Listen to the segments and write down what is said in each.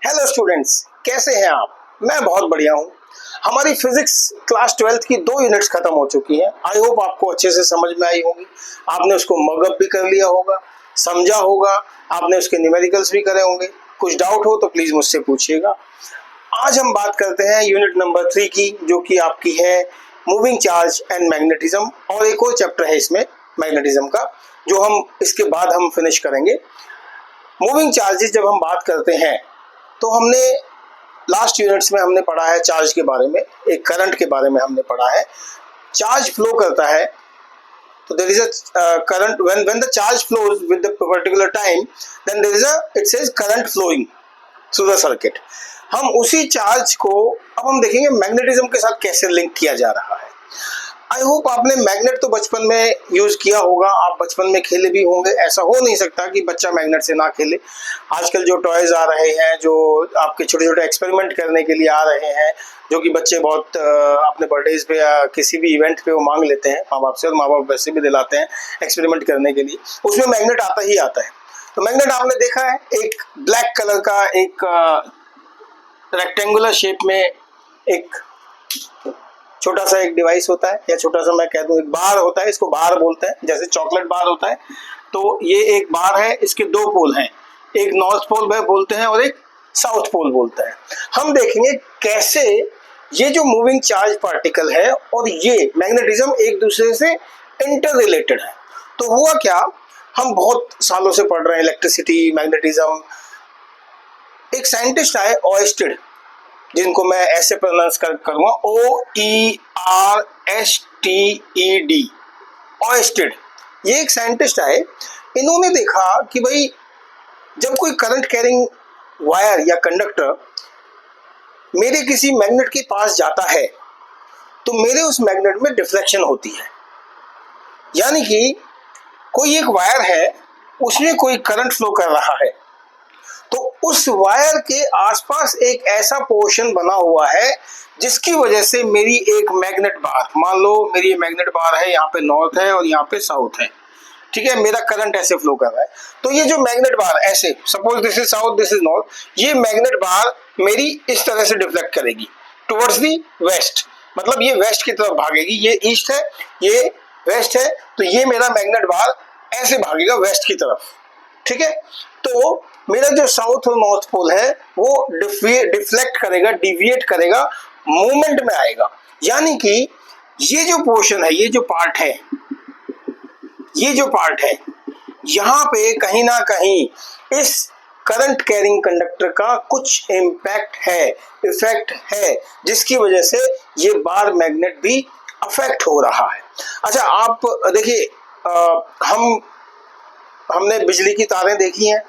Hello students, कैसे हैं आप? मैं बहुत बढ़िया हूँ। हमारी फिजिक्स क्लास 12th की 2 यूनिट्स खत्म हो चुकी हैं। आई होप आपको अच्छे से समझ में आई होगी। आपने उसको मगअप भी कर लिया होगा, समझा होगा, आपने उसके न्यूमेरिकल्स भी करे होंगे। कुछ डाउट हो तो प्लीज मुझसे पूछिएगा। आज हम बात करते हैं यूनिट नंबर 3 की, जो कि आपकी है मूविंग चार्ज एंड मैग्नेटिज्म, और एक और चैप्टर है इसमें मैग्नेटिज्म का, जो हम इसके बाद हम फिनिश करेंगे। मूविंग चार्जेस जब हम बात करते हैं तो हमने लास्ट यूनिट्स में हमने पढ़ा है चार्ज के बारे में, एक करंट के बारे में हमने पढ़ा है। चार्ज फ्लो करता है तो there is a current when the charge flows with the particular time, then there is it says current flowing through the circuit. हम उसी चार्ज को अब हम देखेंगे मैग्नेटिज्म के साथ कैसे लिंक किया जा रहा है। आई होप आपने मैग्नेट तो बचपन में यूज किया होगा, आप बचपन में खेले भी होंगे। ऐसा हो नहीं सकता कि बच्चा मैग्नेट से ना खेले। आजकल जो टॉयज आ रहे हैं, जो आपके छोटे छोटे एक्सपेरिमेंट करने के लिए आ रहे हैं, जो कि बच्चे बहुत अपने बर्थडेज पे या किसी भी इवेंट पे वो मांग लेते हैं माँ बाप से, और माँ बाप वैसे भी दिलाते हैं एक्सपेरिमेंट करने के लिए, उसमें मैग्नेट आता ही आता है। तो मैग्नेट आपने देखा है, एक ब्लैक कलर का एक रेक्टेंगुलर शेप में एक छोटा सा एक डिवाइस होता है, या छोटा सा मैं कह दूं एक बार होता है, इसको बार बोलते हैं, जैसे चॉकलेट बार होता है। तो ये एक बार है, इसके 2 पोल हैं, एक नॉर्थ पोल बोलते हैं और एक साउथ पोल बोलते हैं। हम देखेंगे कैसे ये जो मूविंग चार्ज पार्टिकल है और ये मैग्नेटिज्म एक दूसरे से इंटर रिलेटेड है। तो हुआ क्या, हम बहुत सालों से पढ़ रहे हैं इलेक्ट्रिसिटी, मैग्नेटिज्म। एक साइंटिस्ट आए ऑयस्टेड, जिनको मैं ऐसे प्रोनाउंस करूंगा OERSTED, ऑयस्टेड। ये एक साइंटिस्ट आए, इन्होंने देखा कि भाई जब कोई करंट कैरिंग वायर या कंडक्टर मेरे किसी मैग्नेट के पास जाता है तो मेरे उस मैग्नेट में डिफ्लेक्शन होती है। यानी कि कोई एक वायर है, उसमें कोई करंट फ्लो कर रहा है, तो उस वायर के आसपास एक ऐसा पोर्शन बना हुआ है जिसकी वजह से मेरी एक मैग्नेट बार, मान लो मेरी मैग्नेट बार है, यहाँ पे नॉर्थ है और यहाँ पे साउथ है, ठीक है, मेरा करंट ऐसे फ्लो कर रहा है। तो ये जो मैग्नेट बार ऐसे, suppose this is south, this is north, ये मैग्नेट बार मेरी इस तरह से डिफ्लेक्ट करेगी टुवर्ड्स दी वेस्ट, मतलब ये वेस्ट की तरफ भागेगी। ये ईस्ट है, ये वेस्ट है, तो ये मेरा मैग्नेट बार ऐसे भागेगा वेस्ट की तरफ, ठीक है। तो मेरा जो साउथ और नॉर्थ पोल है वो डिफ्लेक्ट करेगा, डिविएट करेगा, मूवमेंट में आएगा। यानी कि ये जो पोर्शन है, ये जो पार्ट है, ये जो पार्ट है, यहाँ पे कहीं ना कहीं इस करंट कैरिंग कंडक्टर का कुछ इम्पैक्ट है, इफेक्ट है, जिसकी वजह से ये बार मैग्नेट भी अफेक्ट हो रहा है। अच्छा, आप देखिए, हमने बिजली की तारें देखी हैं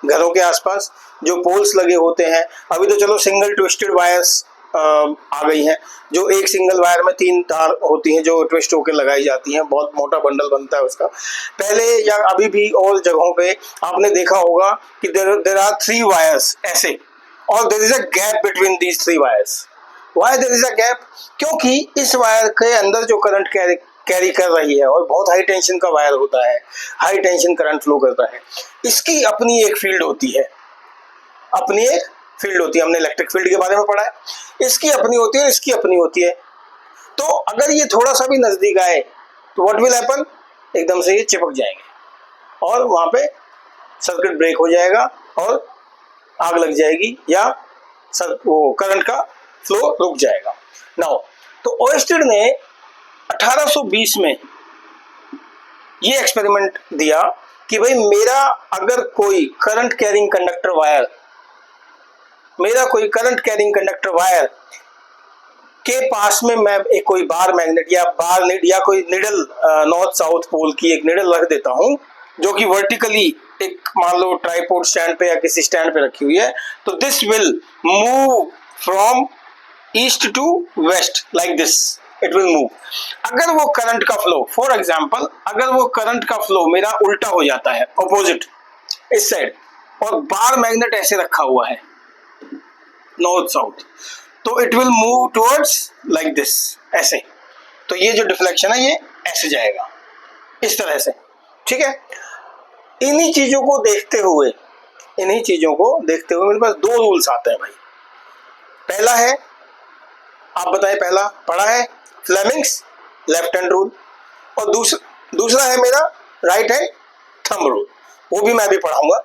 घरों के आसपास, जो पोल्स लगे होते हैं। अभी तो चलो सिंगल ट्विस्टेड वायर्स आ गई हैं, जो एक सिंगल वायर में 3 तार होती हैं जो ट्विस्ट होकर लगाई जाती हैं, बहुत मोटा बंडल बनता है उसका। पहले या अभी भी और जगहों पे आपने देखा होगा कि देर आर 3 वायर्स ऐसे, और there is a gap between these 3 wires. Why there is a gap? क्योंकि इस वायर के अंदर जो करंट कैरी कर रही है, और बहुत हाई टेंशन का वायर होता है, हाई टेंशन करंट फ्लो करता है, इसकी अपनी एक फील्ड होती है, अपनी एक फील्ड होती है। हमने इलेक्ट्रिक फील्ड के बारे में पढ़ा है, इसकी अपनी होती है, इसकी अपनी होती है। तो अगर ये थोड़ा सा भी नजदीक आए तो व्हाट विल हैपन, एकदम से ये चिपक जाएंगे और वहां पे सर्किट ब्रेक हो जाएगा और आग लग जाएगी, या वो करंट का फ्लो रुक जाएगा। नाउ, तो ऑयस्टेड ने 1820 में ये एक्सपेरिमेंट दिया कि भाई मेरा अगर कोई करंट कैरिंग कंडक्टर वायर, मेरा कोई करंट कैरिंग कंडक्टर वायर के पास में मैं एक कोई बार मैग्नेट या बार नीड या कोई निडल, नॉर्थ साउथ पोल की एक निडल रख देता हूं, जो कि वर्टिकली एक मान लो ट्राइपॉड स्टैंड पे या किसी स्टैंड पे रखी हुई है, तो this will move from east to west like this, it will move. अगर वो करंट का फ्लो, फॉर एग्जांपल, अगर वो करंट का फ्लो मेरा उल्टा हो जाता है, ऑपोजिट इस साइड, और बार मैग्नेट ऐसे रखा हुआ है नॉर्थ साउथ, तो it will move towards like this, ऐसे। तो ये जो डिफ्लेक्शन है ये ऐसे जाएगा, इस तरह से, ठीक है। इन्हीं चीजों को देखते हुए इन्हीं चीजों को देखते हुए मेरे पास दो रूल्स आते हैं भाई। पहला है, आप बताएं, पहला पढ़ा है फ्लेमिंग्स लेफ्ट हैंड रूल, और दूसरा है मेरा राइट हैंड थंब रूल, वो भी मैं भी पढ़ाऊंगा।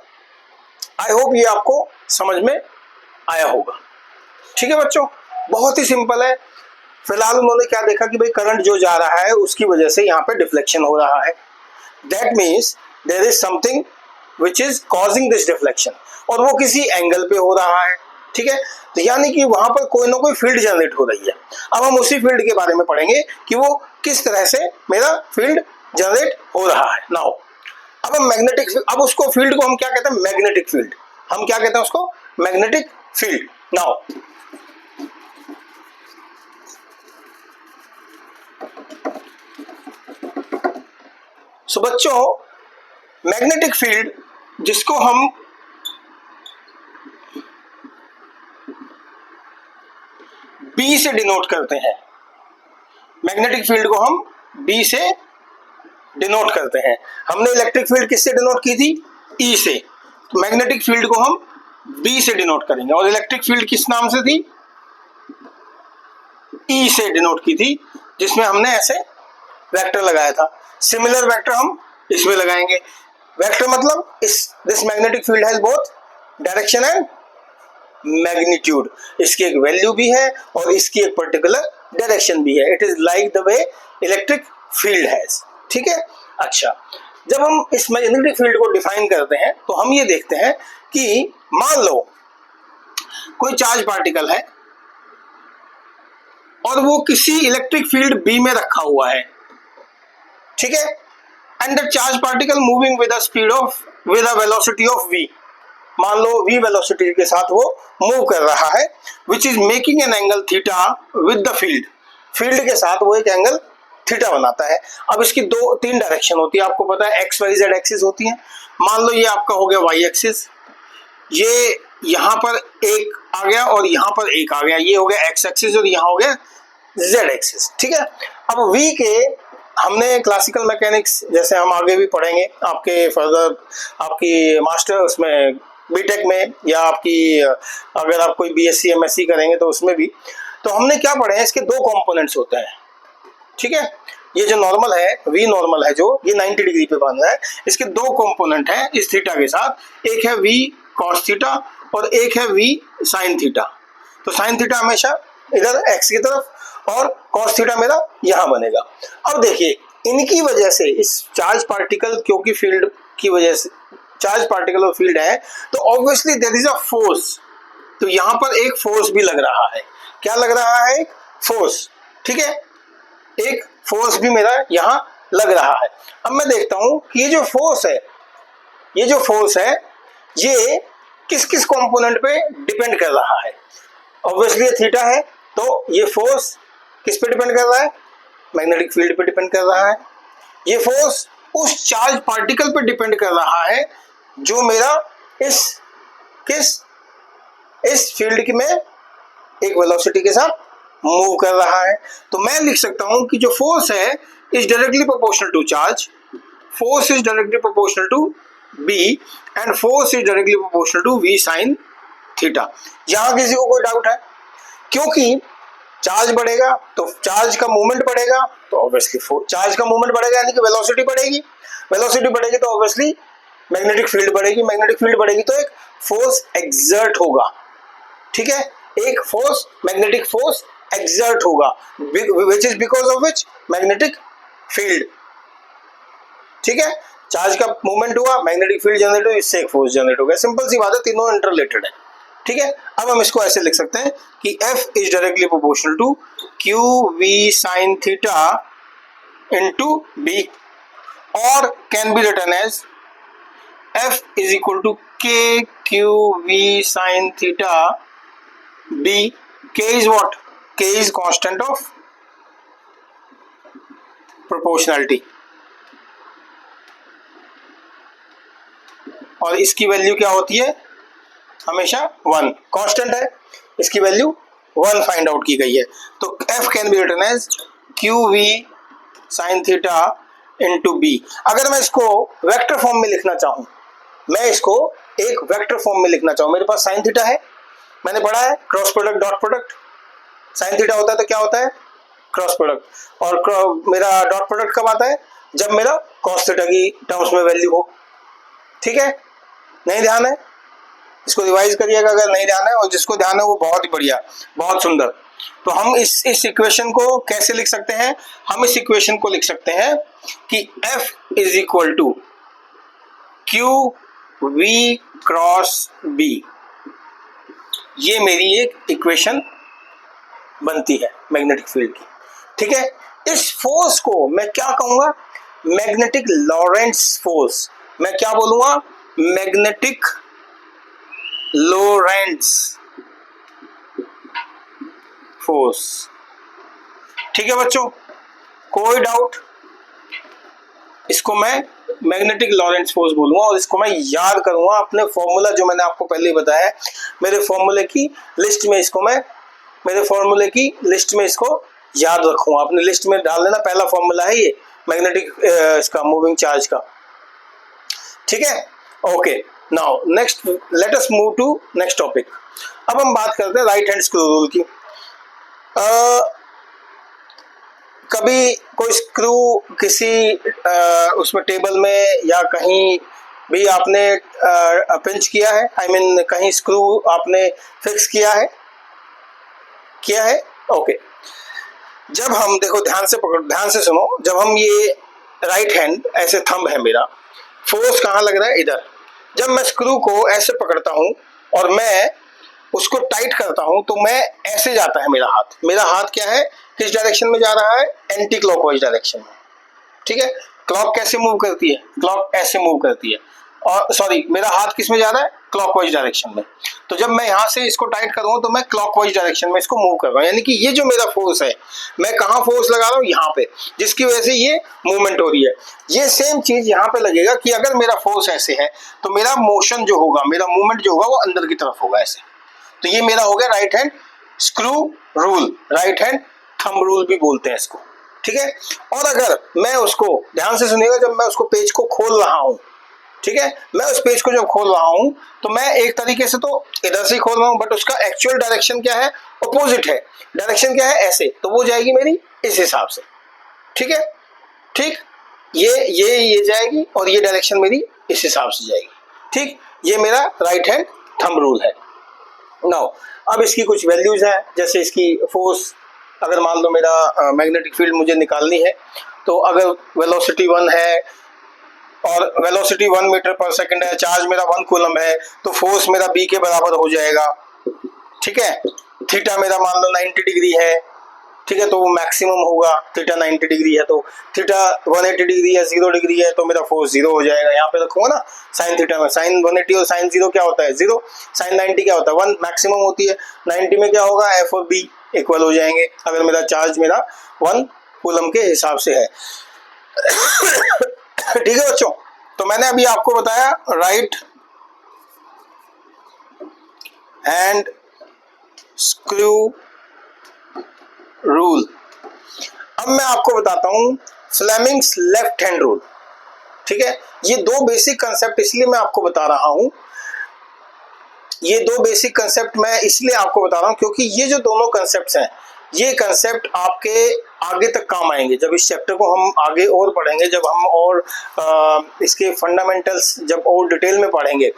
आई होप ये आपको समझ में आया होगा। ठीक है बच्चों, बहुत ही सिंपल है। फिलहाल उन्होंने क्या देखा कि भाई करंट जो जा रहा है उसकी वजह से यहाँ पे डिफ्लेक्शन हो रहा है, that means there is something which is causing this deflection, और वो किसी एंगल पे हो रहा है। ठीक है, तो यानी कि वहां पर कोई ना कोई फील्ड जनरेट हो रही है। अब हम उसी फील्ड के बारे में पढ़ेंगे कि वो किस तरह से मेरा फील्ड जनरेट हो रहा है। नाउ अब हम मैग्नेटिक, अब उसको फील्ड को हम क्या कहते हैं, मैग्नेटिक फील्ड। हम क्या कहते हैं उसको, मैग्नेटिक फील्ड। नाउ सो बच्चों, मैग्नेटिक फील्ड जिसको हम B से डिनोट करते हैं, मैग्नेटिक फील्ड को हम B से डिनोट करते हैं। हमने इलेक्ट्रिक फील्ड किससे डिनोट की थी, E से, तो मैग्नेटिक फील्ड को हम B से डिनोट करेंगे। और इलेक्ट्रिक फील्ड किस नाम से थी, E से डिनोट की थी, जिसमें हमने ऐसे वेक्टर लगाया था। सिमिलर वेक्टर हम इसमें लगाएंगे। वेक्टर मतलब this magnetic field has both direction and magnitude. इसकी एक वैल्यू भी है और इसकी एक पर्टिकुलर डायरेक्शन भी है। It is like the way electric field has. ठीक है, अच्छा, जब हम इस मैग्नेटिक फील्ड को डिफाइन करते हैं तो हम ये देखते हैं कि मान लो कोई चार्ज पार्टिकल है और वो किसी इलेक्ट्रिक फील्ड B में रखा हुआ है। ठीक है, and the charge particle moving with a velocity of v। मान लो v वेलोसिटी के साथ वो मूव कर रहा है, which is making an angle theta with the field. Field के साथ वो एक एंगल थीटा बनाता है। अब इसकी तीन डायरेक्शन होती है, आपको पता है एक्स वाई जेड एक्सिस होती है। मान लो ये आपका हो गया वाई एक्सिस, ये यहाँ पर एक आ गया और यहाँ पर एक आ गया, ये हो गया एक्स एक्सिस और यहाँ हो गया जेड एक्सिस। ठीक है, अब v के हमने क्लासिकल मैकेनिक्स, जैसे हम आगे भी पढ़ेंगे आपके फर्दर आपकी मास्टर उसमें बीटेक में, या आपकी अगर आप कोई बीएससी एमएससी करेंगे तो उसमें भी, तो हमने क्या पढ़े हैं, इसके दो कंपोनेंट्स होते हैं। ठीक है, ये जो नॉर्मल है, वी नॉर्मल है, जो ये 90 डिग्री पे बन रहा है, इसके दो कंपोनेंट हैं इस थीटा के साथ। एक है वी कॉस थीटा और एक है वी साइन थीटा। तो साइन थीटा हमेशा इधर एक्स की तरफ और कॉस थीटा मेरा यहाँ बनेगा। अब देखिए, इनकी वजह से इस चार्ज पार्टिकल, क्योंकि फील्ड की वजह से चार्ज पार्टिकल और फील्ड है, तो obviously there is a force. तो यहाँ पर एक फोर्स भी लग रहा है। क्या लग रहा है, एक फोर्स। ठीक है, एक फोर्स भी मेरा यहाँ लग रहा है। अब मैं देखता हूं कि ये जो फोर्स है ये किस किस कंपोनेंट पे डिपेंड कर रहा है। ऑब्वियसली ये थीटा है, तो ये फोर्स किस पे डिपेंड कर रहा है, मैग्नेटिक फील्ड पे डिपेंड कर रहा है। ये फोर्स उस चार्ज पार्टिकल पे डिपेंड कर रहा है जो मेरा इस फील्ड की में एक वेलोसिटी के साथ मूव कर रहा है। तो मैं लिख सकता हूं कि जो फोर्स है is directly proportional to charge, force is directly proportional to B and force is directly proportional to V sine theta. यहां किसी को कोई डाउट है, क्योंकि चार्ज बढ़ेगा तो चार्ज का मूवमेंट बढ़ेगा, तो ऑब्वियसली चार्ज का मूवमेंट बढ़ेगा यानी कि वेलोसिटी बढ़ेगी, वेलोसिटी बढ़ेगी तो ऑब्वियसली मैग्नेटिक फील्ड बढ़ेगी, मैग्नेटिक फील्ड बढ़ेगी तो एक फोर्स एक्सर्ट होगा। ठीक है, एक फोर्स, मैग्नेटिक फोर्स एक्सर्ट होगा, which is because of which, magnetic field. ठीक है, चार्ज का मूवमेंट हुआ, मैग्नेटिक फील्ड जनरेट हुआ, इससे एक फोर्स जनरेट हो गया। सिंपल सी बात है, तीनों इंटररिलेटेड है। ठीक है, अब हम इसको ऐसे लिख सकते हैं कि F is directly proportional to Q V sine theta into B, और can be written as F is equal to K Q V sine theta B। K is what? K is constant of proportionality, और इसकी value क्या होती है, हमेशा 1 constant है, इसकी value 1 find out की गई है। तो F can be written as Q V sine theta into B। अगर मैं इसको वेक्टर फॉर्म में लिखना चाहूं, मैं इसको एक वेक्टर फॉर्म में लिखना चाहूँ, मेरे पास साइन थीटा है, मैंने पढ़ा है cross product dot product, sine theta होता है तो क्या होता है क्रॉस प्रोडक्ट, और मेरा डॉट प्रोडक्ट कब आता है जब मेरा कॉस थीटा की टर्म्स में वैल्यू हो। ठीक है, नहीं ध्यान है इसको रिवाइज करिएगा अगर नहीं ध्यान है, और जिसको ध्यान है वो बहुत ही बढ़िया, बहुत सुंदर। तो हम इस इक्वेशन को कैसे लिख सकते हैं, हम इस इक्वेशन को लिख सकते हैं कि F is equal to Q V cross B, ये मेरी एक इक्वेशन बनती है मैग्नेटिक फील्ड की। ठीक है, इस फोर्स को मैं क्या कहूंगा, मैग्नेटिक लॉरेंट्ज फोर्स, मैं क्या बोलूंगा, मैग्नेटिक लॉरेंट्ज फोर्स। ठीक है बच्चों, कोई डाउट, इसको मैं मैग्नेटिक लॉरेंट्ज फोर्स बोलूंगा, और इसको मैं याद करूंगा अपने फॉर्मूला जो मैंने आपको पहले बताया है, मेरे फॉर्मूले की लिस्ट में इसको मैं, मेरे फॉर्मूले की लिस्ट में इसको याद रखूंगा, अपनी लिस्ट में डाल देना, पहला फॉर्मूला है ये मैग्नेटिक इसका मूविंग चार्ज का। ठीक है, okay, now next let us move to next topic. अब हम बात करते हैं राइट हैंड स्क्रू रूल की। कभी कोई स्क्रू किसी उसमें टेबल में या कहीं भी आपने पिंच किया है, आई मीन कहीं स्क्रू आपने फिक्स किया है, ओके। जब हम देखो, ध्यान से पकड़ो, ध्यान से सुनो, जब हम ये राइट हैंड ऐसे थंब है मेरा, फोर्स कहाँ लग रहा है, इधर। जब मैं स्क्रू को ऐसे पकड़ता हूँ और मैं उसको टाइट करता हूं तो मैं ऐसे जाता है मेरा हाथ, मेरा हाथ क्या है, किस डायरेक्शन में जा रहा है, एंटी क्लॉकवाइज डायरेक्शन में। ठीक है, क्लॉक कैसे मूव करती है, क्लॉक ऐसे मूव करती है, और सॉरी मेरा हाथ किस में जा रहा है, क्लॉकवाइज डायरेक्शन में। तो जब मैं यहाँ से इसको टाइट करूँ तो मैं क्लॉकवाइज डायरेक्शन में इसको मूव कर रहा हूँ, यानी कि ये जो मेरा फोर्स है, मैं कहाँ फोर्स लगा रहा हूँ, यहाँ पे, जिसकी वजह से ये मूवमेंट हो रही है। ये सेम चीज यहाँ पे लगेगा कि अगर मेरा फोर्स ऐसे है तो मेरा मोशन जो होगा, मेरा मूवमेंट जो होगा वो अंदर की तरफ होगा ऐसे। तो ये मेरा हो गया right hand screw rule, right hand thumb rule भी बोलते हैं इसको। ठीक है, और अगर मैं उसको, ध्यान से सुनिएगा, जब मैं उसको पेज को खोल रहा हूं, ठीक है, मैं उस पेज को जब खोल रहा हूं तो मैं एक तरीके से तो इधर से खोल रहा हूं, बट उसका एक्चुअल डायरेक्शन क्या है, अपोजिट है। डायरेक्शन क्या है, ऐसे, तो वो जाएगी मेरी इस हिसाब से। ठीक है, ठीक, ये जाएगी और ये डायरेक्शन मेरी इस हिसाब से जाएगी। ठीक, ये मेरा राइट हैंड थंब रूल है। नाउ अब इसकी कुछ वैल्यूज हैं, जैसे इसकी फोर्स, अगर मान लो मेरा मैग्नेटिक फील्ड मुझे निकालनी है, तो अगर वेलोसिटी 1 है और वेलोसिटी 1 मीटर पर सेकंड है, चार्ज मेरा 1 कूलम है, तो फोर्स मेरा बी के बराबर हो जाएगा। ठीक है, थीटा मेरा मान लो 90 डिग्री है, ठीक है, तो वो मैक्सिमम होगा, थीटा 90 डिग्री है, तो थीटा 180 डिग्री है, 0 डिग्री है, तो मेरा फोर्स 0 हो जाएगा। यहाँ पे रखूंगा ना साइन थीटा में, साइन 180 और साइन 0 क्या होता है, 0, साइन 90 क्या होता है, 1 मैक्सिमम होती है, 90 में क्या होगा, एफ और बी इक्वल हो जाएंगे, अगर मेरा चार्ज मेरा 1 कूलम के हिसाब से है। ठीक है बच्चों, तो मैंने अभी आपको बताया राइट हैंड स्क्रू रूल। अब मैं आपको बताता हूं फ्लेमिंग्स लेफ्ट हैंड रूल। ठीक है, ये दो बेसिक कंसेप्ट इसलिए मैं आपको बता रहा हूं, ये दो बेसिक कंसेप्ट मैं इसलिए आपको बता रहा हूं क्योंकि ये जो दोनों कंसेप्ट्स हैं, ये कंसेप्ट आपके आगे तक काम आएंगे। जब इस चैप्टर को हम आगे और पढ़ेंगे, जब हम और इसके फंडामेंटल्स जब और डिटेल में पढ़ेंगे,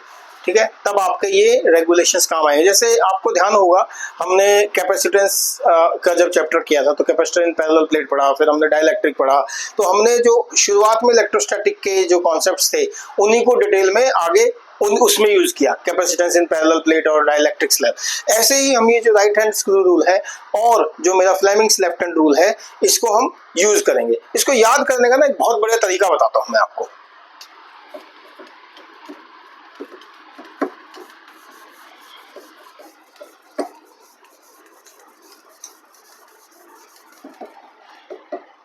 ठीक है, तब आपके ये रेगुलेशंस काम आएंगे। जैसे आपको ध्यान होगा, हमने कैपेसिटेंस का जब चैप्टर किया था तो कैपेसिटर इन पैरेलल प्लेट पढ़ा, फिर हमने डाइलेक्ट्रिक पढ़ा, तो हमने जो शुरुआत में इलेक्ट्रोस्टैटिक के जो कॉन्सेप्ट्स थे उन्हीं को डिटेल में आगे उसमें यूज किया, कैपेसिटेंस इन पैरेलल प्लेट और डाइलेक्ट्रिक स्लैब। ऐसे ही हम ये जो राइट हैंड स्क्रू रूल है और जो मेरा फ्लेमिंग्स लेफ्ट हैंड रूल है, इसको हम यूज करेंगे। इसको याद करने का ना एक बहुत बढ़िया तरीका बताता हूं मैं आपको।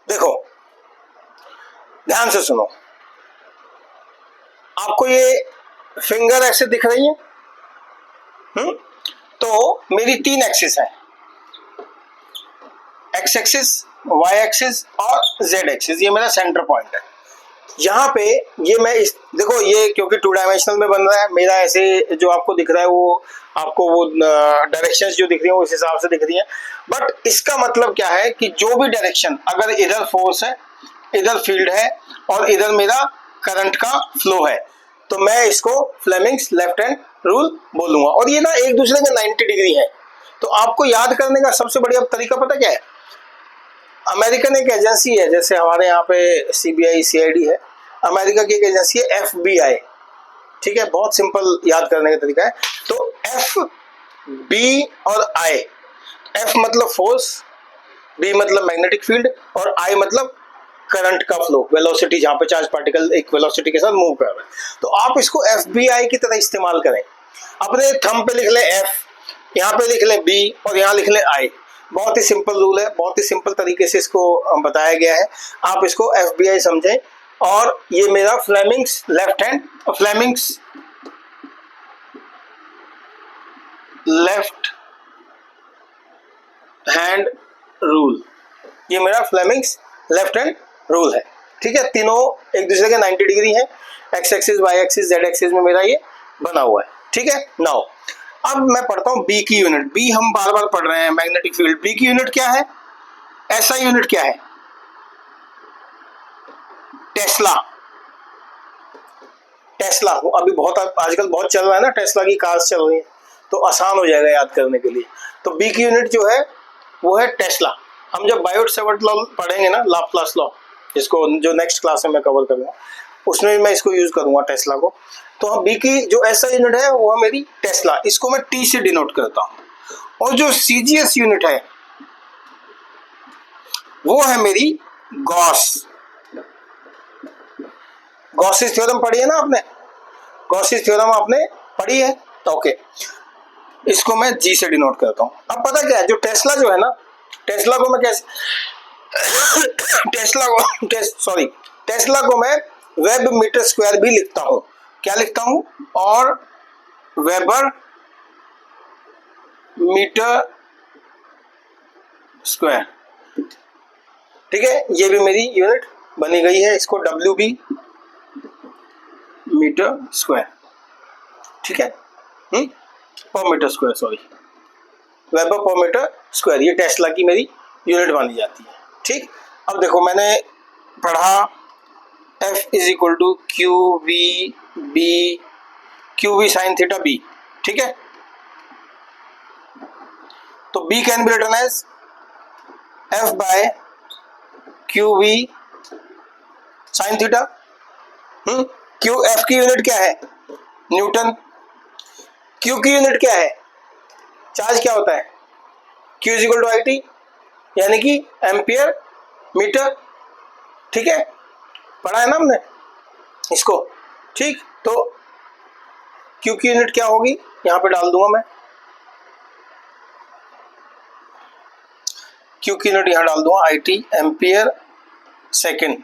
देखो ध्यान से सुनो, आपको ये फिंगर ऐसे दिख रही है, तो मेरी 3 एक्सिस है, एक्स एक्सिस, वाई एक्सिस और जेड एक्सिस, ये मेरा सेंटर पॉइंट है। यहाँ पे ये मैं इस देखो, ये क्योंकि 2 डायमेंशनल में बन रहा है मेरा, ऐसे जो आपको दिख रहा है वो आपको वो डायरेक्शंस जो दिख रही है उस हिसाब से दिख रही है। बट इसका मतलब क्या है कि जो भी डायरेक्शन, अगर इधर फोर्स है, इधर फील्ड है और इधर मेरा करंट का फ्लो है, तो मैं इसको फ्लेमिंग्स लेफ्ट हैंड रूल बोलूंगा। और ये ना एक दूसरे के 90 डिग्री है। तो आपको याद करने का सबसे बढ़िया तरीका पता क्या है? अमेरिकन एक एजेंसी है, जैसे हमारे यहाँ पे CBI CID है, अमेरिका की एक एजेंसी है FBI। ठीक है, बहुत सिंपल याद करने का तरीका है। तो FB और I, F मतलब फोर्स, B मतलब मैग्नेटिक फील्ड और I मतलब करंट का फ्लो, वेलोसिटी, जहां पे चार्ज पार्टिकल एक वेलोसिटी के साथ मूव कर रहा है। तो आप इसको FBI की तरह इस्तेमाल करें। अपने थंब पे लिख लें F, यहाँ पे लिख लें B और यहाँ लिख लें I। बहुत ही सिंपल रूल है, बहुत ही सिंपल तरीके से इसको बताया गया है। आप इसको FBI समझें। और ये मेरा Fleming's left hand, Fleming's left hand rule, ये मेरा फ्लेमिंग्स लेफ्ट हैंड रूल है। ठीक है, तीनों एक दूसरे के 90 डिग्री है, X axis, Y axis, Z axis में मेरा ये बना हुआ है। ठीक है, नाउ अब मैं पढ़ता हूं बी की यूनिट। बी हम बार बार पढ़ रहे हैं, मैग्नेटिक फील्ड। बी की यूनिट क्या है? ऐसा यूनिट क्या है? टेस्ला। टेस्ला अभी बहुत आजकल बहुत चल रहा है ना, टेस्ला की कार्स चल रही है, तो आसान हो जाएगा याद करने के लिए। तो बी की यूनिट जो है वो है टेस्ला। हम जब बायोट-सेवर्ट लॉ पढ़ेंगे ना, लाप्लास लॉ, जिसको जो नेक्स्ट क्लास में मैं कवर करूंगा, उसमें मैं इसको यूज करूंगा टेस्ला को। तो हम बी की जो ऐसा यूनिट है वो है मेरी टेस्ला, इसको मैं टी से डिनोट करता हूं। और जो सीजीएस यूनिट है वो है मेरी गॉस। गॉसिस थ्योरम पढ़ी है ना आपने? गॉसिस थ्योरम आपने पढ़ी है? ओके, इसको मैं जी से डिनोट करता हूं। अब पता क्या है, जो टेस्ला जो है ना, टेस्ला को मैं कैसे टेस्ला को मैं वेब मीटर स्क्वायर भी लिखता हूं। क्या लिखता हूं? और वेबर मीटर स्क्वायर। ठीक है, ये भी मेरी यूनिट बनी गई है, इसको WB मीटर स्क्वायर। ठीक है, per metre square, sorry, weber per metre square, ये टेस्ला की मेरी यूनिट मानी जाती है। ठीक, अब देखो मैंने पढ़ा F is equal to QV sine theta B। ठीक है, तो B can be written as F by QV sine theta. F की यूनिट क्या है? न्यूटन। Q की यूनिट क्या है? चार्ज क्या होता है? Q is equal to IT, यानी कि एम्पियर मीटर। ठीक है, पढ़ा है ना हमने इसको? ठीक, तो Q की यूनिट क्या होगी यहां पे डाल दूंगा मैं। Q की यूनिट यहां डाल दूंगा IT, एम्पियर सेकंड।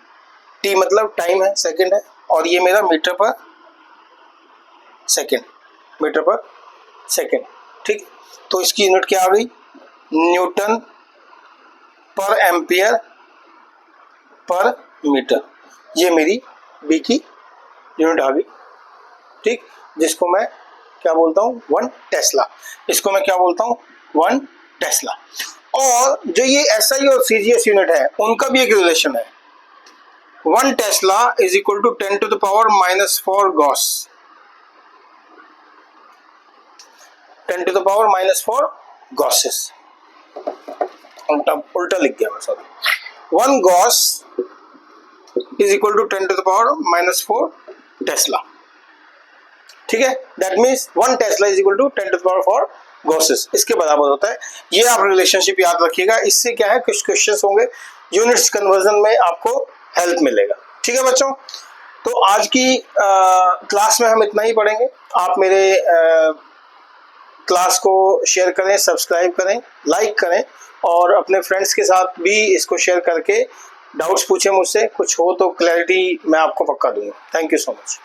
T मतलब टाइम है, सेकंड है, और ये मेरा मीटर पर सेकंड, मीटर पर सेकंड। ठीक, तो इसकी यूनिट क्या आ गई? न्यूटन पर एम्पियर पर मीटर। ये मेरी बी की यूनिट आ गई। ठीक, जिसको मैं क्या बोलता हूँ? 1 टेस्ला। इसको मैं क्या बोलता हूँ? 1 टेस्ला। और जो ये SI और CGS यूनिट है उनका भी एक रिलेशन है। 1 tesla is equal to 10 to the power -4 gauss. 10 to the power -4 gausses. उल्टा लिख गया मैं, sorry. 1 gauss is equal to 10 to the power -4 tesla. ठीक है, that means 1 tesla is equal to 10 to the power 4 gausses, इसके बराबर होता है। ये आप रिलेशनशिप याद रखिएगा, इससे क्या है कुछ क्वेश्चंस होंगे, यूनिट्स कन्वर्जन में आपको हेल्प मिलेगा। ठीक है बच्चों, तो आज की क्लास में हम इतना ही पढ़ेंगे। आप मेरे क्लास को शेयर करें, सब्सक्राइब करें, लाइक करें, और अपने फ्रेंड्स के साथ भी इसको शेयर करके डाउट्स पूछें मुझसे। कुछ हो तो क्लैरिटी मैं आपको पक्का दूंगा। Thank you so much.